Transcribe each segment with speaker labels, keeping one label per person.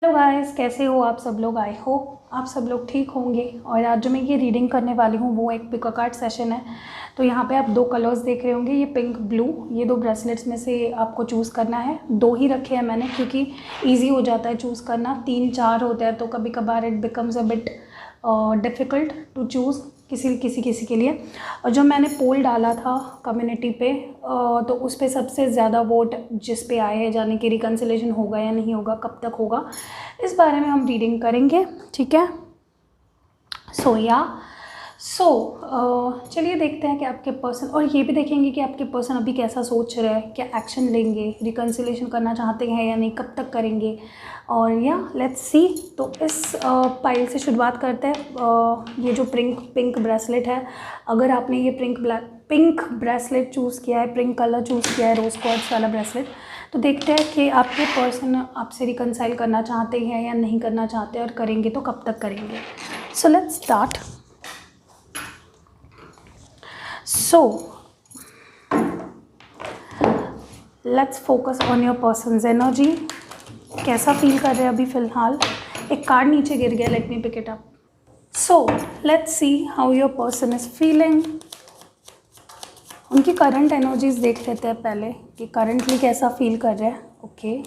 Speaker 1: Hello guys, कैसे हो आप सब लोग। आई होप आप सब लोग ठीक होंगे। और आज जो मैं ये रीडिंग करने वाली हूँ वो एक पिक अ कार्ड सेशन है। तो यहाँ पे आप दो कलर्स देख रहे होंगे, ये पिंक ब्लू। ये दो ब्रेसलेट्स में से आपको चूज़ करना है। दो ही रखे हैं मैंने क्योंकि इजी हो जाता है चूज़ करना। 3-4 होते हैं तो कभी कभार it becomes a bit difficult to choose किसी के लिए। और जो मैंने पोल डाला था कम्युनिटी पे तो उस पे सबसे ज़्यादा वोट जिस पे आए हैं जाने कि रिकन्सिलेशन होगा या नहीं होगा, कब तक होगा, इस बारे में हम रीडिंग करेंगे। ठीक है। चलिए देखते हैं कि आपके पर्सन, और ये भी देखेंगे कि आपके पर्सन अभी कैसा सोच रहे हैं, क्या एक्शन लेंगे, रिकन्सिलेशन करना चाहते हैं या नहीं, कब तक करेंगे। और या लेट्स सी। तो इस पाइल से शुरुआत करते हैं। ये जो पिंक ब्रेसलेट है, अगर आपने ये पिंक ब्रेसलेट चूज़ किया है, पिंक कलर चूज़ किया है, रोज़ क्वार्ट्ज वाला ब्रेसलेट, तो देखते हैं कि आपके पर्सन आपसे रिकन्साइल करना चाहते हैं या नहीं करना चाहते, और करेंगे तो कब तक करेंगे। So let's start. Let's focus on your persons energy. कैसा फील कर रहे हैं अभी फ़िलहाल। एक कार्ड नीचे गिर गया, let me pick it up. So let's see how your person is feeling. उनकी करंट एनर्जीज देख लेते हैं पहले कि करंटली कैसा फील कर रहे हैं। ओके,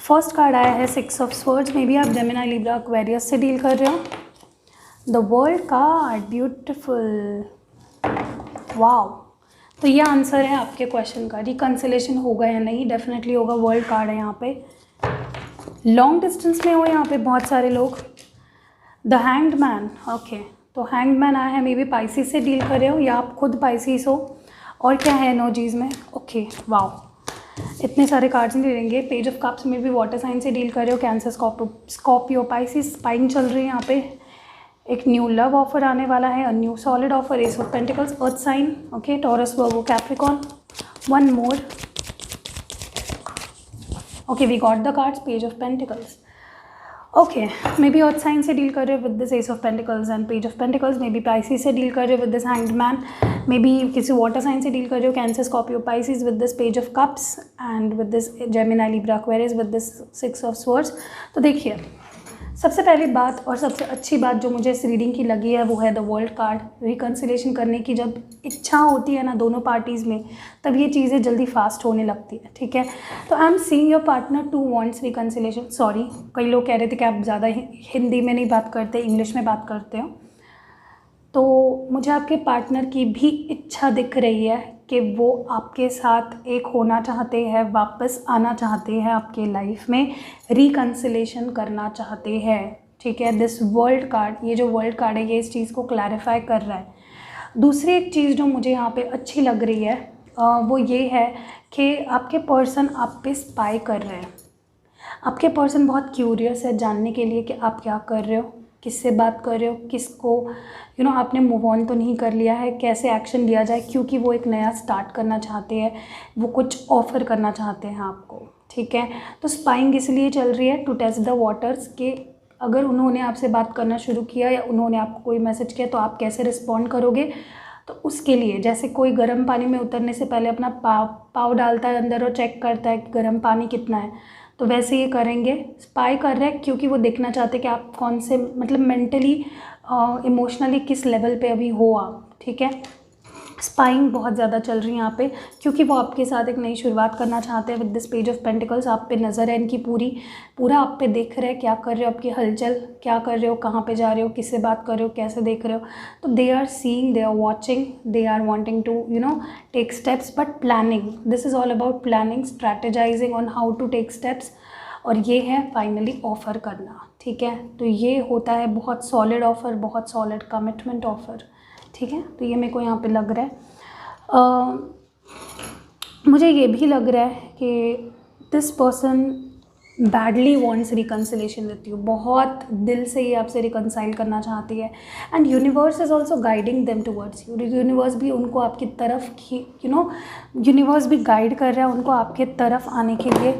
Speaker 1: फर्स्ट कार्ड आया है 6 ऑफ स्वर्ड्स। मे बी आप जेमिनी, लिब्रा, एक्वेरियस से डील कर रहे हो। The world card, beautiful, wow. तो ये आंसर है आपके क्वेश्चन का। रिकन्सिलेशन होगा या नहीं, डेफिनेटली होगा। वर्ल्ड कार्ड है यहाँ पे। लॉन्ग डिस्टेंस में हो यहाँ पे बहुत सारे लोग। The hanged man, okay. तो हैंग्ड मैन आया है, मे बी पाइसिस से डील कर रहे हो या आप खुद पाइसिस हो। और क्या है एनर्जीज में, ओके, वाओ, इतने सारे कार्ड्स नहीं लेंगे। पेज ऑफ कप्स में भी वाटर साइन से डील कर रहे हो। कैंसर, स्कॉर्पियो, पाइसिस, स्पाइंग चल रही है यहाँ पे। एक न्यू लव ऑफर आने वाला है, a new solid offer. Ace of pentacles, earth sign, okay, Taurus, Virgo, Capricorn. One more, okay, we got the cards, page of pentacles. Okay, maybe earth sign से deal कर रहे हो with this ace of pentacles and page of pentacles. Maybe Pisces से deal कर रहे हो with this hanged man. Maybe किसी water sign से डील कर रहे हो, Cancer, Scorpio, Pisces, with this page of cups and with this Gemini, Libra, Aquarius, with this 6 of swords. तो देखिए, सबसे पहली बात और सबसे अच्छी बात जो मुझे इस रीडिंग की लगी है वो है द वर्ल्ड कार्ड। रिकन्सिलेशन करने की जब इच्छा होती है ना दोनों पार्टीज़ में, तब ये चीज़ें जल्दी फास्ट होने लगती है। ठीक है। तो I am seeing your partner too wants reconciliation. Sorry, कई लोग कह रहे थे कि आप ज़्यादा हिंदी में नहीं बात करते, इंग्लिश में बात करते हो। तो मुझे आपके पार्टनर की भी इच्छा दिख रही है कि वो आपके साथ एक होना चाहते हैं, वापस आना चाहते हैं आपके लाइफ में, रिकन्सिलेशन करना चाहते हैं। ठीक है। दिस वर्ल्ड कार्ड, ये जो वर्ल्ड कार्ड है ये इस चीज़ को क्लैरिफाई कर रहा है। दूसरी एक चीज़ जो मुझे यहाँ पे अच्छी लग रही है वो ये है कि आपके पर्सन आप पे स्पाई कर रहे हैं। आपके पर्सन बहुत क्यूरियस है जानने के लिए कि आप क्या कर रहे हो, किससे बात कर रहे हो, किसको आपने मूव ऑन तो नहीं कर लिया है, कैसे एक्शन लिया जाए, क्योंकि वो एक नया स्टार्ट करना चाहते हैं, वो कुछ ऑफ़र करना चाहते हैं आपको। ठीक है। तो स्पाइंग इसलिए चल रही है टू टेस्ट द वाटर्स के अगर उन्होंने आपसे बात करना शुरू किया या उन्होंने आपको कोई मैसेज किया तो आप कैसे रिस्पॉन्ड करोगे। तो उसके लिए जैसे कोई गर्म पानी में उतरने से पहले अपना पाँव डालता है अंदर और चेक करता है कि गर्म पानी कितना है, तो वैसे ये करेंगे। स्पाई कर रहे हैं क्योंकि वो देखना चाहते हैं कि आप कौन से मेंटली इमोशनली किस लेवल पे अभी हो आप। ठीक है। स्पाइंग बहुत ज़्यादा चल रही है यहाँ पे क्योंकि वो आपके साथ एक नई शुरुआत करना चाहते हैं। With this page of pentacles आप पे नज़र है इनकी पूरा आप पे देख रहे हैं, क्या कर रहे हो, आपकी हलचल क्या कर रहे हो, कहाँ पे जा रहे हो, किससे बात कर रहे हो, कैसे देख रहे हो। तो they are seeing, they are watching, they are wanting to take steps, but planning, this is all about planning, strategising on how to take steps. और ये है फाइनली ऑफ़र करना। ठीक है। तो ये होता है बहुत सॉलिड ऑफ़र, बहुत सॉलिड कमिटमेंट ऑफ़र। ठीक है। तो ये मेरे को यहाँ पे लग रहा है। मुझे ये भी लग रहा है कि this person badly wants reconciliation with you. बहुत दिल से ये आपसे रिकन्साइल करना चाहती है। And universe is also guiding them towards you. Universe भी उनको आपकी तरफ यूनिवर्स भी गाइड कर रहा है उनको आपके तरफ आने के लिए,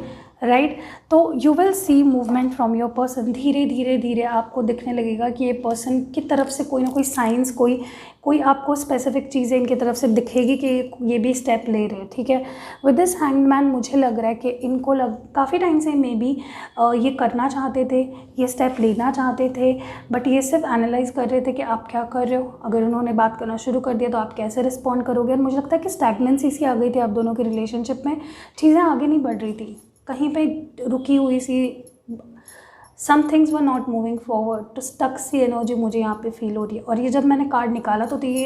Speaker 1: राइट। तो you will see movement from your person, धीरे धीरे धीरे आपको दिखने लगेगा कि ये पर्सन की तरफ से कोई ना कोई साइंस, कोई आपको स्पेसिफिक चीज़ें इनकी तरफ से दिखेगी कि ये भी स्टेप ले रहे हैं, ठीक है। विद दिस हैंग्ड मैन मुझे लग रहा है कि इनको काफ़ी टाइम से मे बी ये करना चाहते थे, ये स्टेप लेना चाहते थे, बट ये सिर्फ एनालाइज कर रहे थे कि आप क्या कर रहे हो। अगर उन्होंने बात करना शुरू कर दिया तो आप कैसे रिस्पॉन्ड करोगे। और मुझे लगता है कि स्टैग्नेंसी सी आ गई थी आप दोनों के रिलेशनशिप में, चीज़ें आगे नहीं बढ़ रही थी, कहीं पे रुकी हुई सी, some things were not moving forward, तो स्टक सी एनर्जी मुझे यहाँ पे फील हो रही है। और ये जब मैंने कार्ड निकाला तो ये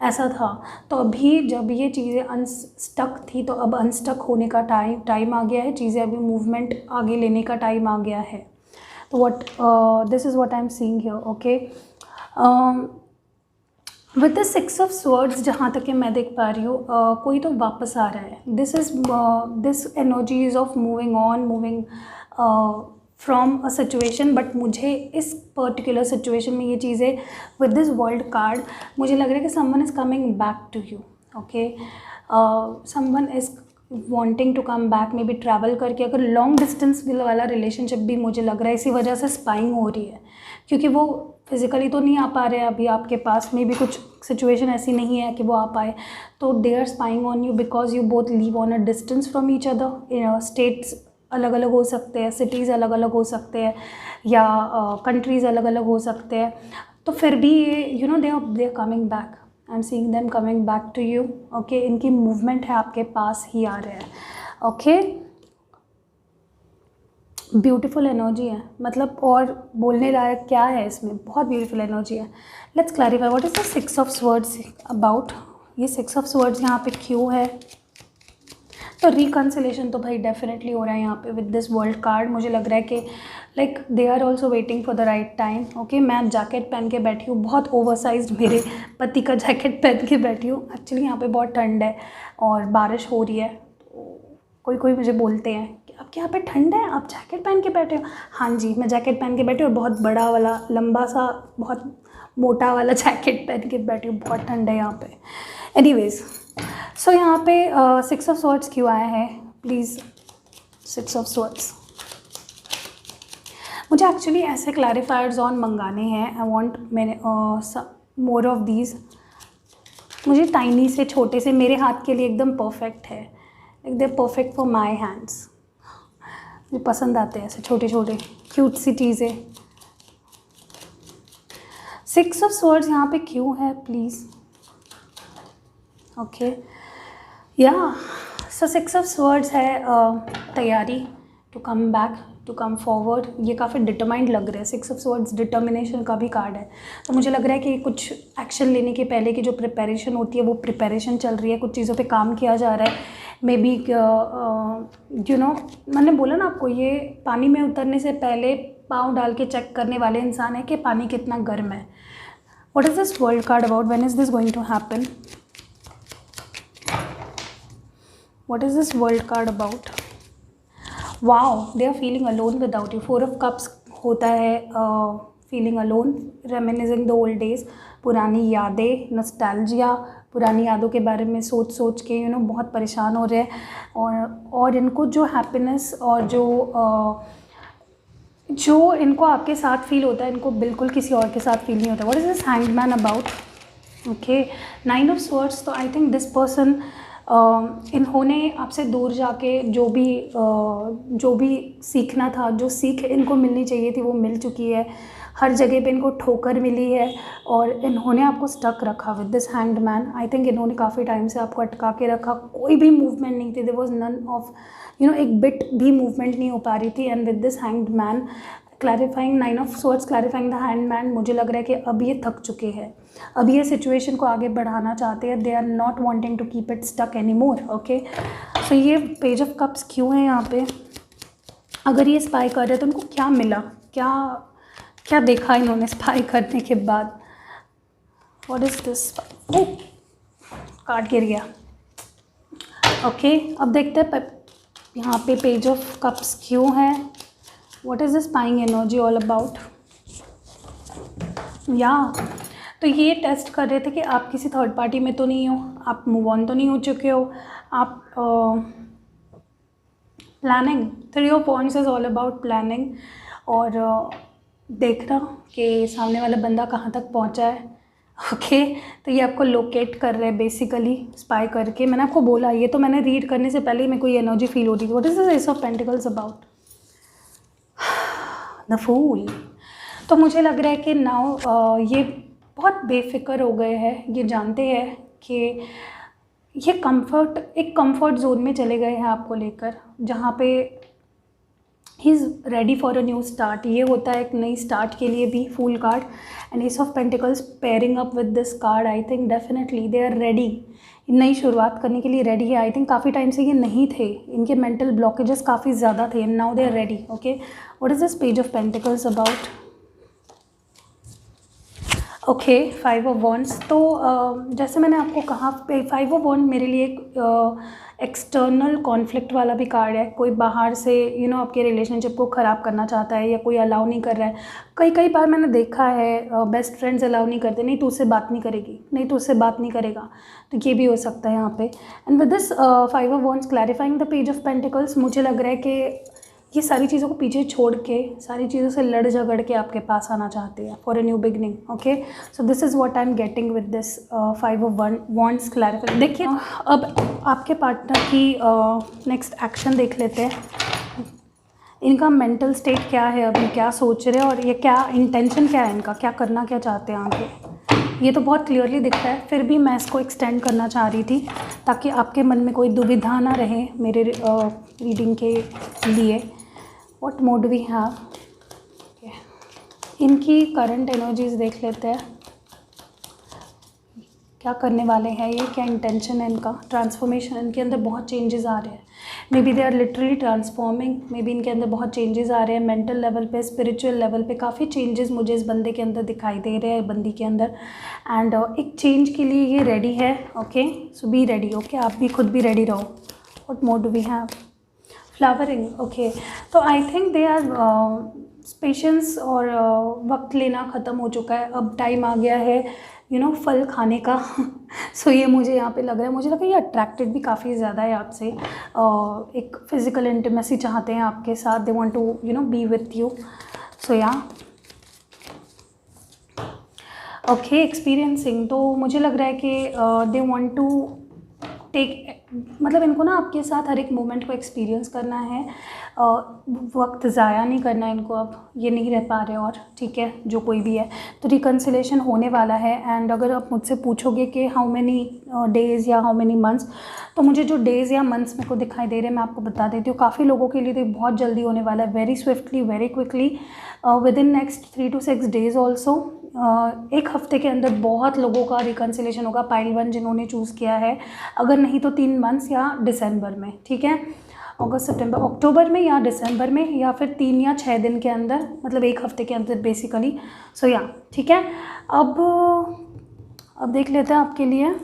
Speaker 1: ऐसा था। तो अभी जब ये चीज़ें अनस्टक थी तो अब अनस्टक होने का टाइम आ गया है, चीज़ें अभी मूवमेंट आगे लेने का टाइम आ गया है। तो this is what I am seeing here, okay. With the 6 of swords जहाँ तक कि मैं देख पा रही हूँ, कोई तो वापस आ रहा है। This energy is of moving on, moving from a situation, but मुझे इस पर्टिकुलर सिचुएशन में ये चीज़ें विद दिस वर्ल्ड कार्ड मुझे लग रहा है कि someone is coming back to you, okay. Someone is wanting to come back, maybe travel करके। अगर लॉन्ग डिस्टेंस वाला रिलेशनशिप भी मुझे लग रहा है इसी वजह से स्पाइंग हो रही है, क्योंकि वो फिज़िकली तो नहीं आ पा रहे हैं अभी आपके पास, में भी कुछ सिचुएशन ऐसी नहीं है कि वो आ पाए। तो they are spying on you because you both live on a distance from each other. States अलग अलग हो सकते हैं, सिटीज़ अलग अलग हो सकते हैं, या कंट्रीज़ अलग अलग हो सकते हैं। तो फिर भी ये you know they are coming back, I am seeing them coming back to you, okay. इनकी मूवमेंट है, आपके पास ही आ रहे हैं, ओके। ब्यूटीफुल एनर्जी है, मतलब और बोलने लायक क्या है इसमें, बहुत ब्यूटीफुल एनर्जी है। Let's clarify what is the 6 of swords about. ये 6 ऑफ स्वर्ड्स यहाँ पे क्यों है। तो रिकन्सिलेशन तो भाई डेफिनेटली हो रहा है यहाँ पे विद दिस वर्ल्ड कार्ड। मुझे लग रहा है कि like they are also waiting for the right time, okay. मैं जैकेट पहन के बैठी हूँ, बहुत ओवरसाइज्ड मेरे पति का जैकेट पहन के बैठी हूँ। एक्चुअली यहाँ पे बहुत ठंड है और बारिश हो रही है, तो कोई मुझे बोलते हैं कि आपके यहाँ पे ठंड है, आप जैकेट पहन के बैठे हो। हाँ जी, मैं जैकेट पहन के बैठी हूँ और बहुत बड़ा वाला, लंबा सा, बहुत मोटा वाला जैकेट पहन के बैठी हूँ, बहुत ठंड है यहाँ पे। एनीवेज, सो यहाँ पे 6 ऑफ स्वॉर्ड्स क्यों आया है प्लीज़। 6 ऑफ स्वॉर्ड्स मुझे एक्चुअली ऐसे क्लैरिफायर्स ऑन मंगाने हैं। आई वांट मैंने मोर ऑफ दीज। मुझे टाइनी से, छोटे से, मेरे हाथ के लिए एकदम परफेक्ट है, एकदम परफेक्ट फॉर माई हैंड्स। मुझे पसंद आते हैं ऐसे छोटे छोटे क्यूट सी चीज़ें। 6 ऑफ स्वॉर्ड्स यहाँ पे क्यों है प्लीज़, ओके। या सो 6 ऑफ स्वर्ड्स है तैयारी to come back, to come forward. ये काफ़ी डिटरमाइंड लग रहा है। 6 ऑफ स्वर्ड्स डिटर्मिनेशन का भी कार्ड है। तो मुझे लग रहा है कि कुछ एक्शन लेने के पहले की जो प्रिपरेशन होती है वो प्रिपरेशन चल रही है, कुछ चीज़ों पे काम किया जा रहा है। मे बी यू नो, मैंने बोला ना आपको, ये पानी में उतरने से पहले पाँव डाल के चेक करने वाले इंसान है कि पानी कितना गर्म है। What is this world card about, when is this going to happen. What is this world card about? Wow, they are feeling alone without you. 4 of Cups होता है feeling alone, reminiscing the old days, पुरानी यादें, nostalgia, पुरानी यादों के बारे में सोच के यू नो बहुत परेशान हो रहे हैं। और इनको जो हैप्पीनेस और जो इनको आपके साथ फील होता है, इनको बिल्कुल किसी और के साथ फील नहीं होता। What is this hanged man about? Okay, 9 of Swords। तो आई थिंक दिस पर्सन, इन्होंने आपसे दूर जाके जो भी सीखना था, जो सीख इनको मिलनी चाहिए थी वो मिल चुकी है। हर जगह पे इनको ठोकर मिली है और इन्होंने आपको स्टक रखा with this hanged man. I think इन्होंने काफ़ी टाइम से आपको अटका के रखा, कोई भी मूवमेंट नहीं थी। There was none of you know, एक बिट भी मूवमेंट नहीं हो पा रही थी। And with this hanged man clarifying 9 of swords, clarifying the hand man, मुझे लग रहा है कि अब ये थक चुके हैं, अब ये सिचुएशन को आगे बढ़ाना चाहते हैं। They are not wanting to keep it stuck any more, okay. So ये पेज ऑफ कप्स क्यों है यहाँ पे। अगर ये स्पाई कर रहे तो उनको क्या मिला, क्या देखा इन्होंने स्पाई करने के बाद। व्हाट इज दिस, कार्ड गिर गया, ओके। अब देखते हैं यहाँ पे पेज ऑफ कप्स क्यों है। What is the spying energy all about. या तो ये टेस्ट कर रहे थे कि आप किसी थर्ड पार्टी में तो नहीं हो, आप मूव ऑन तो नहीं हो चुके हो, आप planning three of wands is all about planning और देखना कि सामने वाला बंदा कहाँ तक पहुँचा है। ओके तो ये आपको लोकेट कर रहे हैं बेसिकली स्पाई करके। मैंने आपको बोला, ये तो मैंने रीड करने से पहले ही मेरे को ये एनर्जी फील होती थी। What is this ace of pentacles about? The fool. तो मुझे लग रहा है कि नाउ ये बहुत बेफिक्र हो गए हैं, ये जानते हैं कि ये एक कंफर्ट जोन में चले गए हैं आपको लेकर, जहाँ पे he is ready for a new start. ये होता है एक नई स्टार्ट के लिए भी fool card. And ace of pentacles pairing up with this card, I think definitely they are ready, नई शुरुआत करने के लिए रेडी है। आई थिंक काफ़ी टाइम से ये नहीं थे, इनके मेंटल ब्लॉकेजेस काफ़ी ज़्यादा थे and now they are ready. Okay what is this page of pentacles about? Okay five of wands. तो जैसे मैंने आपको कहा, फाइव ऑफ वॉन्ड मेरे लिए एक एक्सटर्नल कॉन्फ्लिक्ट वाला भी कार्ड है। कोई बाहर से आपके रिलेशनशिप को ख़राब करना चाहता है या कोई अलाउ नहीं कर रहा है। कई बार मैंने देखा है बेस्ट फ्रेंड्स अलाउ नहीं करते, नहीं तो उससे बात नहीं करेगी, नहीं तो उससे बात नहीं करेगा, तो ये भी हो सकता है यहाँ पे। And with this five of wands clarifying the page of pentacles, मुझे लग रहा है कि ये सारी चीज़ों को पीछे छोड़ के, सारी चीज़ों से लड़ झगड़ के आपके पास आना चाहते हैं for a new beginning. Okay so this is what I am getting with this five of wands clarify. देखिए अब आपके पार्टनर की नेक्स्ट एक्शन देख लेते हैं। इनका मेंटल स्टेट क्या है, अभी क्या सोच रहे हैं और ये क्या इंटेंशन क्या है इनका, क्या करना क्या चाहते हैं आगे, ये तो बहुत क्लियरली दिख रहा है। फिर भी मैं इसको एक्सटेंड करना चाह रही थी ताकि आपके मन में कोई दुविधा ना रहे मेरे रीडिंग के लिए। व्हाट मोड वी हैव, इनकी करंट एनर्जीज देख लेते हैं, क्या करने वाले हैं ये, क्या इंटेंशन है इनका। ट्रांसफॉर्मेशन, इनके अंदर बहुत चेंजेस आ रहे हैं। Maybe they are literally transforming, maybe इनके अंदर बहुत चेंजेस आ रहे हैं मेंटल लेवल पे, स्पिरिचुअल लेवल पे काफ़ी चेंजेस मुझे इस बंदे के अंदर दिखाई दे रहे हैं, बंदी के अंदर। एंड एक चेंज के लिए ये रेडी है। Okay so be ready. Okay आप भी खुद भी रेडी रहो। What mode do we have? Flowering. Okay तो I think they are patience और वक्त लेना ख़त्म हो चुका है, अब टाइम आ गया है फल खाने का। सो ये मुझे यहाँ पे लग रहा है, मुझे लगा ये अट्रैक्टेड भी काफ़ी ज़्यादा है आपसे, एक फिज़िकल इंटीमेसी चाहते हैं आपके साथ, they want to be with you. So या ओके एक्सपीरियंसिंग, तो मुझे लग रहा है कि दे वांट टू मतलब इनको ना आपके साथ हर एक मोमेंट को एक्सपीरियंस करना है, वक्त ज़ाया नहीं करना इनको, अब ये नहीं रह पा रहे और ठीक है जो कोई भी है। तो रिकन्सिलेशन होने वाला है। एंड अगर आप मुझसे पूछोगे कि हाउ मेनी डेज़ या हाउ मेनी मंथ्स, तो मुझे जो डेज़ या मंथ्स मेरे को दिखाई दे रहे हैं मैं आपको बता देती हूँ। काफ़ी लोगों के लिए तो बहुत जल्दी होने वाला है, very swiftly, very quickly, with in next 3 to 6 days also. एक हफ्ते के अंदर बहुत लोगों का रिकन्सिलेशन होगा, पाइल 1 जिन्होंने चूज़ किया है, अगर नहीं तो 3 months या दिसंबर में, ठीक है, अगस्त सितंबर अक्टूबर में या दिसंबर में, या फिर 3 या 6 दिन के अंदर, मतलब एक हफ्ते के अंदर बेसिकली। सो या ठीक है। अब देख लेते हैं आपके लिए,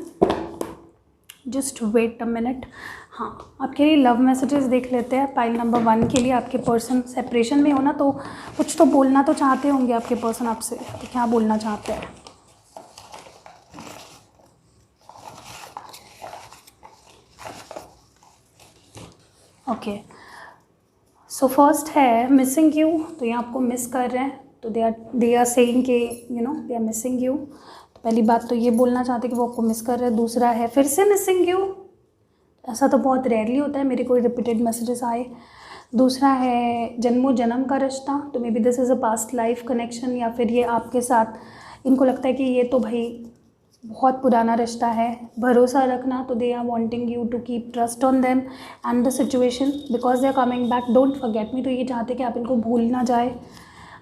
Speaker 1: जस्ट वेट अ मिनट। हाँ आपके लिए लव मैसेजेस देख लेते हैं। पाइल नंबर 1 के लिए, आपके पर्सन सेपरेशन में हो ना, तो कुछ तो बोलना तो चाहते होंगे आपके पर्सन आपसे, तो क्या बोलना चाहते हैं? ओके सो फर्स्ट है मिसिंग यू, तो ये आपको मिस कर रहे हैं, तो दे आर सेइंग कि दे आर मिसिंग यू। तो पहली बात तो ये बोलना चाहते हैं कि वो आपको मिस कर रहे हैं। दूसरा है फिर से मिसिंग यू, ऐसा तो बहुत रेयरली होता है, मेरे कोई रिपीटेड मैसेजेस आए। दूसरा है जन्मों जन्म का रिश्ता, तो maybe this is a past life connection, या फिर ये आपके साथ इनको लगता है कि ये तो भाई बहुत पुराना रिश्ता है। भरोसा रखना, तो they are wanting you to keep trust on them and the situation because they are coming back, don't forget me, तो ये चाहते कि आप इनको भूल ना जाए।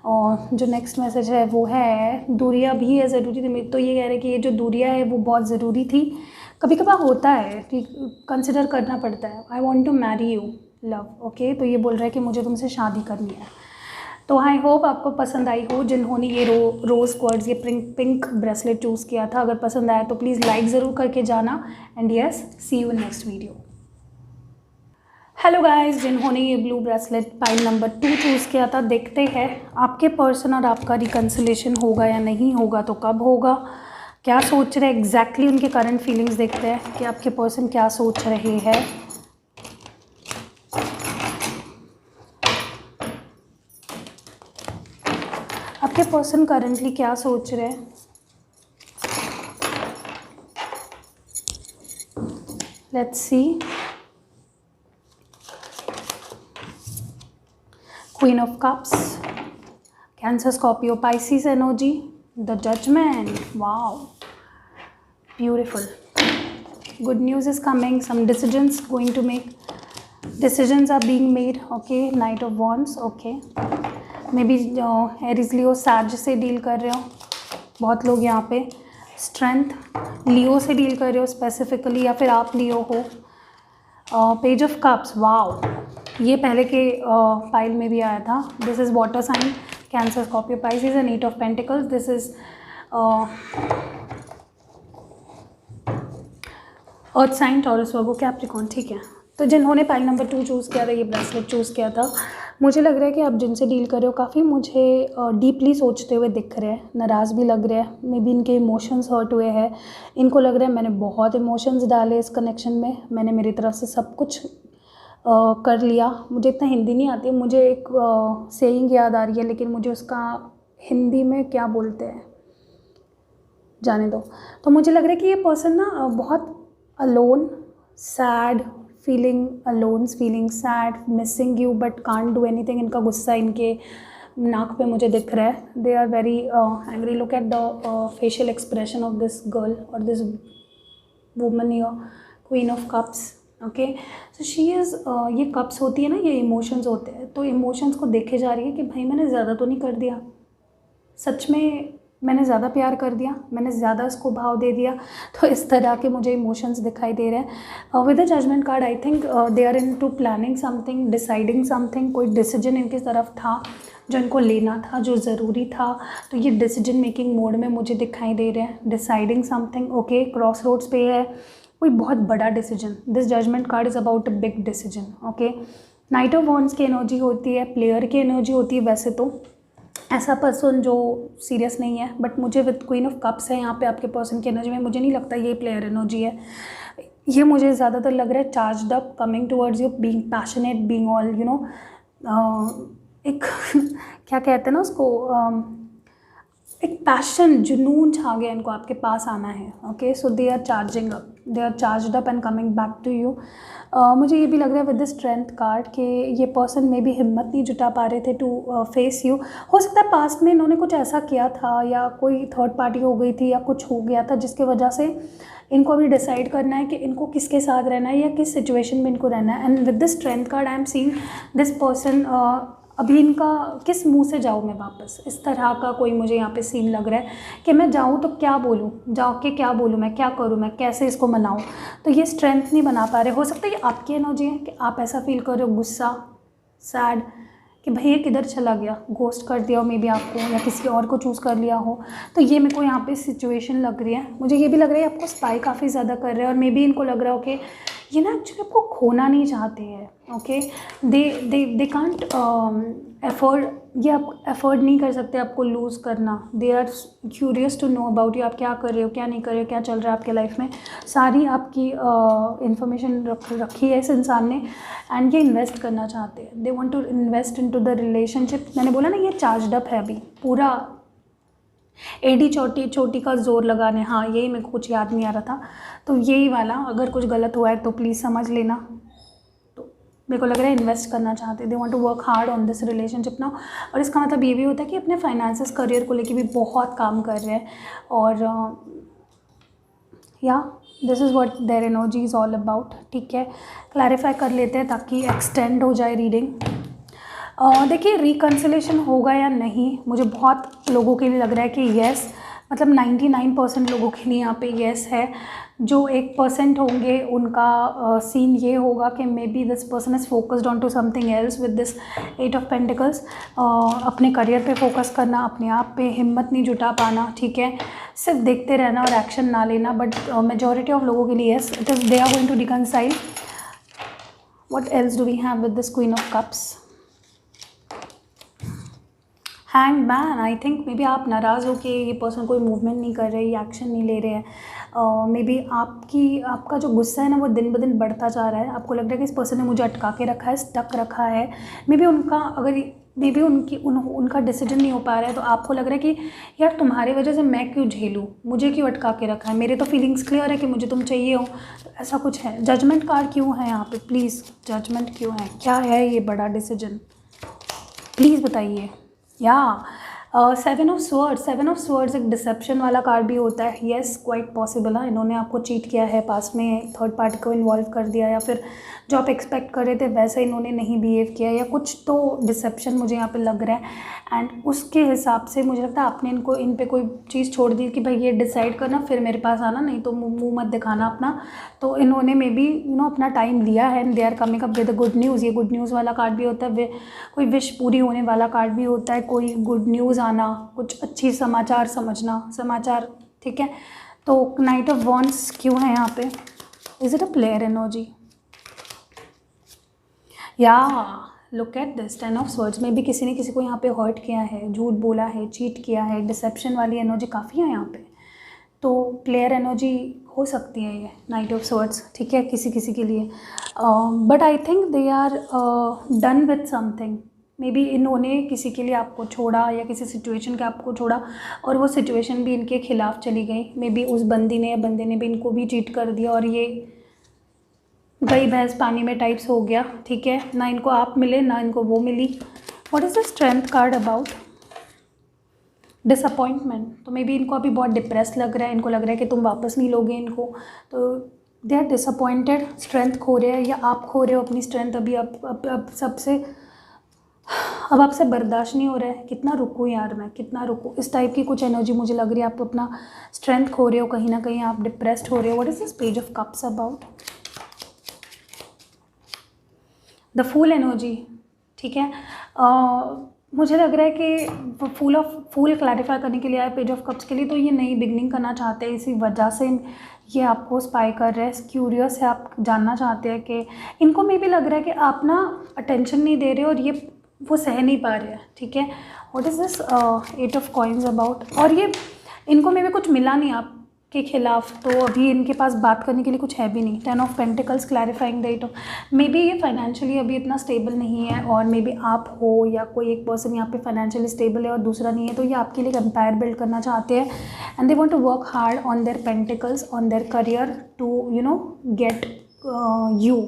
Speaker 1: और जो नेक्स्ट मैसेज है वो है दूरियां भी है ज़रूरी थी, तो ये कह रहे हैं कि ये जो दूरियां है वो बहुत ज़रूरी थी। कभी कभार होता है कि कंसिडर करना पड़ता है। I want to marry you love, okay, तो ये बोल रहा है कि मुझे तुमसे शादी करनी है। तो आई होप आपको पसंद आई हो जिन्होंने ये रोज़ क्वार्ट्ज, ये पिंक ब्रेसलेट चूज़ किया था। अगर पसंद आया तो प्लीज़ लाइक ज़रूर करके जाना। And yes, see you in next video. Hello guys, जिन्होंने ये blue bracelet pile number 2 choose किया था, देखते हैं आपके पर्सन और आपका रिकन्सिलेशन होगा या नहीं होगा, तो कब होगा, क्या सोच रहे हैं एग्जैक्टली, उनके करंट फीलिंग्स देखते हैं कि आपके पर्सन क्या सोच रहे हैं। आपके पर्सन करंटली क्या सोच रहे हैं? Let's see. Queen of cups, Cancer, Scorpio, Pisces energy, the judgement. Wow, beautiful. Good news is coming. Some decisions going to make. Decisions are being made. Okay, Knight of Wands. Okay, maybe Aries, Leo, Sag से deal कर रहे हो बहुत लोग यहाँ पे। Strength, लियो से deal कर रहे हो स्पेसिफिकली, या फिर आप लियो हो। पेज ऑफ कप्स, वाओ, ये पहले के पाइल में भी आया था। This is water sign, Cancer, Scorpio, Pisces and 8 of pentacles. This is earth sign, Taurus, Virgo, Capricorn. ठीक है, तो जिन्होंने पाइल नंबर 2 चूज़ किया था, ये ब्रेसलेट चूज़ किया था, मुझे लग रहा है कि आप जिनसे डील कर रहे हो काफ़ी मुझे डीपली सोचते हुए दिख रहे हैं, नाराज़ भी लग रहे हैं। मे बी इनके इमोशंस हर्ट हुए हैं, इनको लग रहा है मैंने बहुत इमोशंस डाले इस कनेक्शन में, मैंने मेरी तरफ से सब कुछ कर लिया। मुझे इतना हिंदी नहीं आती, मुझे एक सेइंग याद आ रही है, लेकिन मुझे उसका हिंदी में क्या बोलते हैं जाने दो। तो मुझे लग रहा है कि ये पर्सन ना बहुत alone, sad, feeling alone, feeling sad, missing you but can't do anything। इनका गुस्सा इनके नाक पे मुझे दिख रहा है। They are very angry. Look at the facial expression of this girl or this woman here, Queen of Cups। Okay, so she is ये कप्स होती है ना, ये इमोशंस होते हैं, तो इमोशंस को देखे जा रही है कि भाई मैंने ज़्यादा तो नहीं कर दिया, सच में मैंने ज़्यादा प्यार कर दिया, मैंने ज़्यादा इसको भाव दे दिया। तो इस तरह के मुझे इमोशंस दिखाई दे रहे हैं। With the judgement card I think they are into planning something, deciding something. कोई डिसीजन इनकी तरफ था जो इनको लेना था, जो ज़रूरी था, तो ये डिसीजन मेकिंग मोड में मुझे दिखाई दे रहे हैं। Deciding something, okay, crossroads पे है कोई बहुत बड़ा decision. This judgement card is about a big decision. Okay, knight of wands की एनर्जी होती है, प्लेयर की एनर्जी होती है वैसे तो, ऐसा पर्सन जो सीरियस नहीं है, बट मुझे विद क्वीन ऑफ कप्स है यहाँ पे आपके पर्सन की एनर्जी में, मुझे नहीं लगता ये प्लेयर एनर्जी है। ये मुझे ज़्यादातर लग रहा है charged up, coming towards you, being passionate, being all you know, एक क्या कहते हैं ना उसको, एक पैशन, जुनून छा गया इनको, आपके पास आना है। Okay, so they are charging up, they are charged up and coming back to you. मुझे ये भी लग रहा है विद द स्ट्रेंथ कार्ड कि ये पर्सन में भी हिम्मत नहीं जुटा पा रहे थे टू फेस यू। हो सकता है पास्ट में इन्होंने कुछ ऐसा किया था, या कोई थर्ड पार्टी हो गई थी, या कुछ हो गया था जिसकी वजह से इनको अभी डिसाइड करना है कि इनको किसके साथ रहना है या किस सिचुएशन में इनको रहना है। And with the strength card I am seeing this person, अभी इनका किस मुंह से जाऊँ मैं वापस, इस तरह का कोई मुझे यहाँ पे सीन लग रहा है कि मैं जाऊँ तो क्या बोलूँ, जाके क्या बोलूँ, मैं क्या करूँ, मैं कैसे इसको मनाऊँ। तो ये स्ट्रेंथ नहीं बना पा रहे। हो सकता है ये आपकी एनर्जी है कि आप ऐसा फील कर रहे हो, गुस्सा, सैड, कि भाई ये किधर चला गया, घोस्ट कर दिया हो मे बी आपको, या किसी और को चूज़ कर लिया हो। तो ये मेरे को यहाँ पे सिचुएशन लग रही है। मुझे ये भी लग रहा है आपको स्पाई काफ़ी ज़्यादा कर रहे हैं, और मे बी इनको लग रहा हो कि ये ना एक्चुअली आपको खोना नहीं चाहते हैं। ओके, दे कांट एफर्ड, ये आप एफर्ड नहीं कर सकते आपको लूज़ करना। They are curious to know about you, आप क्या कर रहे हो, क्या नहीं कर रहे हो, क्या चल रहा है आपके लाइफ में, सारी आपकी इंफॉर्मेशन रखी है इस इंसान ने, एंड ये इन्वेस्ट करना चाहते हैं। They want to invest into the relationship. मैंने बोला ना ये चार्ज्ड अप है, अभी पूरा एडी चोटी का जोर लगाने, हाँ यही मेरे को कुछ याद नहीं आ रहा था, तो यही वाला। अगर कुछ गलत हुआ है तो प्लीज़ समझ लेना। तो मेरे को लग रहा है इन्वेस्ट करना चाहते हैं, they want to work hard on this relationship now. और इसका मतलब ये भी होता है कि अपने फाइनेंसेस, करियर को लेके भी बहुत काम कर रहे हैं। और या this is what their energy is all about. ठीक है, क्लैरिफाई कर लेते हैं ताकि एक्सटेंड हो जाए रीडिंग। देखिए रिकन्सिलेशन होगा या नहीं, मुझे बहुत लोगों के लिए लग रहा है कि येस, मतलब 99% लोगों के लिए यहाँ पे येस है। जो 1% होंगे उनका सीन ये होगा कि maybe this person is focused on to something else with this 8 of pentacles. अपने करियर पे फोकस करना, अपने आप पे हिम्मत नहीं जुटा पाना, ठीक है, सिर्फ देखते रहना और एक्शन ना लेना। बट मेजॉरिटी ऑफ लोगों के लिए yes, it is they are going to reconcile. What else do we have with this queen of cups? Hang man, I think maybe आप नाराज़ हो कि ये पर्सन कोई मूवमेंट नहीं कर रहे, ये एक्शन नहीं ले रहे हैं। मे बी आपका जो गुस्सा है ना वो दिन ब दिन बढ़ता जा रहा है। आपको लग रहा है कि इस पर्सन ने मुझे अटका के रखा है, स्टक रखा है। मे बी उनका, अगर मे बी उनका डिसीजन नहीं हो पा रहा है, तो आपको लग रहा है कि यार तुम्हारी वजह से मैं क्यों झेलूँ, मुझे क्यों अटका के रखा है, मेरे तो फीलिंग्स क्लियर है कि मुझे तुम चाहिए हो, तो ऐसा कुछ है। जजमेंट कार्ड क्यों है यहाँ पे, प्लीज़ जजमेंट क्यों है, क्या है ये बड़ा डिसीजन, प्लीज़ बताइए। या 7 ऑफ स्वर्ड्स एक डिसेप्शन वाला कार्ड भी होता है। येस, क्वाइट पॉसिबल है इन्होंने आपको चीट किया है, पास में थर्ड पार्टी को इन्वॉल्व कर दिया, या फिर जो आप एक्सपेक्ट कर रहे थे वैसे इन्होंने नहीं बिहेव किया, या कुछ तो डिसेप्शन मुझे यहाँ पे लग रहा है। एंड उसके हिसाब से मुझे लगता है आपने इन पे कोई चीज़ छोड़ दी कि भाई ये डिसाइड करना फिर मेरे पास आना, नहीं तो मुँह मत दिखाना अपना। तो इन्होंने मे बी अपना टाइम लिया है and they are coming up with good news. ये गुड न्यूज़ वाला कार्ड भी होता है, कोई विश पूरी होने वाला कार्ड भी होता है, कोई गुड न्यूज़ आना, कुछ अच्छी समाचार समझना, समाचार, ठीक है। तो नाइट ऑफ वॉन्ड्स क्यों है यहाँ पे, is it a player energy, या look at this 10 of swords में भी किसी ने किसी को यहाँ पे हर्ट किया है, झूठ बोला है, चीट किया है, डिसेप्शन वाली एनर्जी काफ़ी है यहाँ पे। तो प्लेयर एनर्जी हो सकती है ये नाइट ऑफ स्वर्ड्स, ठीक है, किसी किसी के लिए। But I think they are done with something. Maybe इन्होंने किसी के लिए आपको छोड़ा, या किसी सिचुएशन के आपको छोड़ा और वो सिचुएशन भी इनके खिलाफ चली गई। मे बी उस बंदी ने या बंदे ने भी इनको भी चीट कर दिया और ये गई भैंस पानी में टाइप्स हो गया, ठीक है। ना इनको आप मिले ना इनको वो मिली। What is the strength card about, disappointment. तो मे बी इनको अभी बहुत डिप्रेस लग रहा है, इनको लग रहा है कि तुम वापस नहीं लोगे इनको, तो दे आर डिसअपॉइंटेड, स्ट्रेंथ खो रहे हैं, या आप खो रहे हो अपनी स्ट्रेंथ अभी। अब सबसे अब आपसे बर्दाश्त नहीं हो रहा है, कितना रुकूँ यार मैं, कितना रुकूँ, इस टाइप की कुछ एनर्जी मुझे लग रही है। आप अपना स्ट्रेंथ खो रहे हो, कहीं ना कहीं आप डिप्रेस्ड हो रहे हो। What is this page of cups about, the fool energy, ठीक है। मुझे लग रहा है कि फूल क्लैरिफाई करने के लिए आए पेज ऑफ कप्स के लिए, तो ये नई बिगनिंग करना चाहते हैं, इसी वजह से ये आपको स्पाई कर रहे हैं, क्यूरियस है, आप जानना चाहते हैं कि इनको मे भी लग रहा है कि आप ना अटेंशन नहीं दे रहे हो और ये वो सह नहीं पा रहे हैं, ठीक है। What is this 8 of coins about, और ये इनको मे भी कुछ मिला नहीं आपके खिलाफ, तो अभी इनके पास बात करने के लिए कुछ है भी नहीं। 10 of pentacles clarifying the 8 of, may be ये फाइनेंशियली अभी इतना स्टेबल नहीं है, और मे बी आप हो या कोई एक पर्सन यहाँ पे फाइनेंशियली स्टेबल है और दूसरा नहीं है, तो ये आपके लिए एम्पायर बिल्ड करना चाहते हैं and they want to work hard on their pentacles, on their career to get you.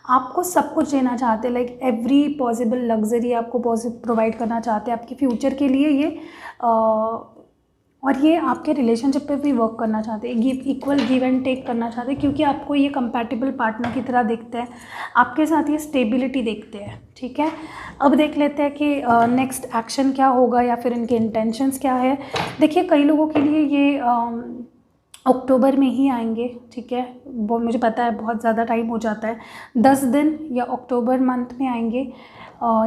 Speaker 1: आपको सब कुछ देना चाहते हैं, लाइक एवरी पॉसिबल लग्जरी आपको प्रोवाइड करना चाहते हैं आपके फ्यूचर के लिए ये, और ये आपके रिलेशनशिप पे भी वर्क करना चाहते हैं, इक्वल गिव एंड टेक करना चाहते हैं, क्योंकि आपको ये कंपैटिबल पार्टनर की तरह देखते हैं, आपके साथ ये स्टेबिलिटी देखते हैं, ठीक है। अब देख लेते हैं कि नेक्स्ट एक्शन क्या होगा या फिर इनके इंटेंशंस क्या है। देखिए, कई लोगों के लिए ये अक्टूबर में ही आएंगे, ठीक है, वो मुझे पता है बहुत ज़्यादा टाइम हो जाता है, 10 दिन या अक्टूबर मंथ में आएंगे,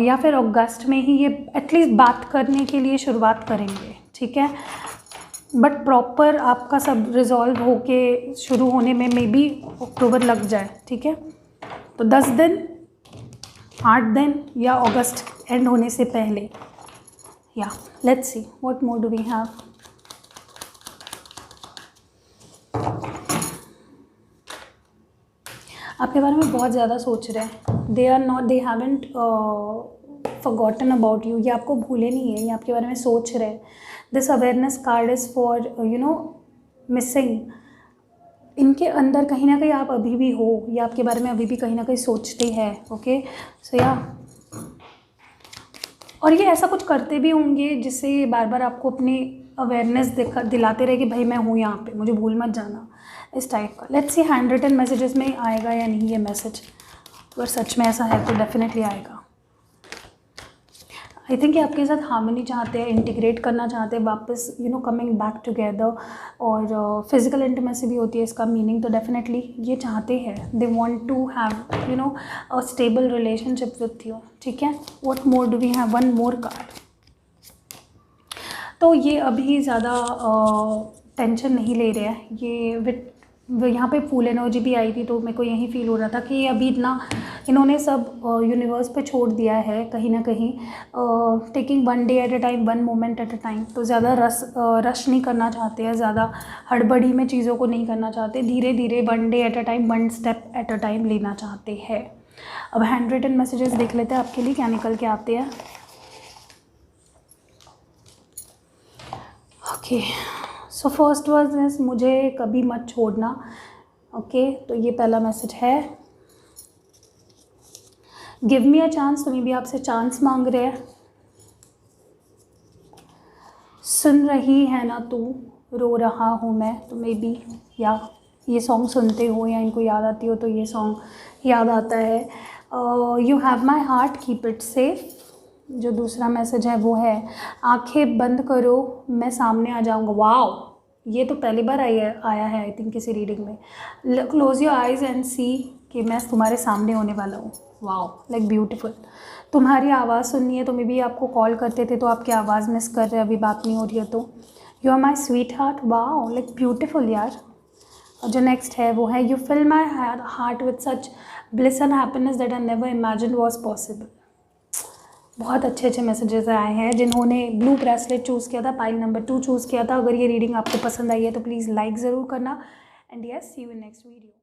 Speaker 1: या फिर अगस्त में ही ये एटलीस्ट बात करने के लिए शुरुआत करेंगे, ठीक है। बट प्रॉपर आपका सब रिजॉल्व होके शुरू होने में मे बी अक्टूबर लग जाए, ठीक है। तो 10 दिन, 8 दिन या अगस्त एंड होने से पहले। या let's see what more do we have. आपके बारे में बहुत ज़्यादा सोच रहे हैं, they haven't forgotten about you, ये आपको भूले नहीं है, ये आपके बारे में सोच रहे हैं। This awareness card is for missing, इनके अंदर कहीं ना कहीं आप अभी भी हो, या आपके बारे में अभी भी कहीं ना कहीं सोचते हैं, ओके। सो या, और ये ऐसा कुछ करते भी होंगे जिससे ये बार बार आपको अपनी अवेयरनेस दिलाते रहे कि भाई मैं हूँ यहाँ पे, मुझे भूल मत जाना, इस टाइप का। Let's see handwritten messages में आएगा या नहीं ये मैसेज, अगर सच में ऐसा है तो डेफिनेटली आएगा। आई थिंक ये आपके साथ हार्मनी चाहते हैं, इंटीग्रेट करना चाहते हैं वापस, कमिंग बैक टुगेदर, और फिजिकल इंटीमेसी भी होती है इसका मीनिंग, तो डेफिनेटली ये चाहते हैं, they want to have a stable relationship with you, ठीक है। What more do we have, one more card. तो ये अभी ज़्यादा टेंशन नहीं ले रहे हैं, ये यहाँ पे फूल एनर्जी भी आई थी, तो मेरे को यही फील हो रहा था कि अभी इन्होंने सब यूनिवर्स पे छोड़ दिया है कहीं ना कहीं, taking one day at a time, one moment at a time. तो ज़्यादा रश नहीं करना चाहते हैं, ज़्यादा हड़बड़ी में चीज़ों को नहीं करना चाहते, धीरे धीरे one day at a time, one step at a time लेना चाहते हैं। अब हैंड रिटन मैसेजेस देख लेते हैं आपके लिए क्या निकल के आते हैं। Okay, so first word is मुझे कभी मत छोड़ना। ओके, तो ये पहला मैसेज है। गिव मी अ चांस, तो मे बी आपसे चांस मांग रहे हैं। सुन रही है ना तू, रो रहा हूँ मैं, तो मे बी या ये सॉन्ग सुनते हो या इनको याद आती हो तो ये सॉन्ग याद आता है। You have my heart, keep it safe. जो दूसरा मैसेज है वो है आंखें बंद करो मैं सामने आ जाऊँगा। वाओ, ये तो पहली बार आया है आई थिंक किसी रीडिंग में। क्लोज योर आइज़ एंड सी, कि मैं तुम्हारे सामने होने वाला हूँ। Wow, like beautiful. तुम्हारी आवाज़ सुननी है, तो मे बी आपको कॉल करते थे तो आपकी आवाज़ मिस कर रहे हैं, अभी बात नहीं हो रही है तो। You are my sweetheart, wow like beautiful यार। और जो नेक्स्ट है वो है you fill my heart with such bliss and happiness that I never imagine was possible. बहुत अच्छे अच्छे मैसेजेस आए हैं। जिन्होंने ब्लू ब्रेसलेट चूज़ किया था, पाइल नंबर 2 चूज़ किया था, अगर ये रीडिंग आपको पसंद आई है तो प्लीज़ लाइक ज़रूर करना। And yes, see you in next video.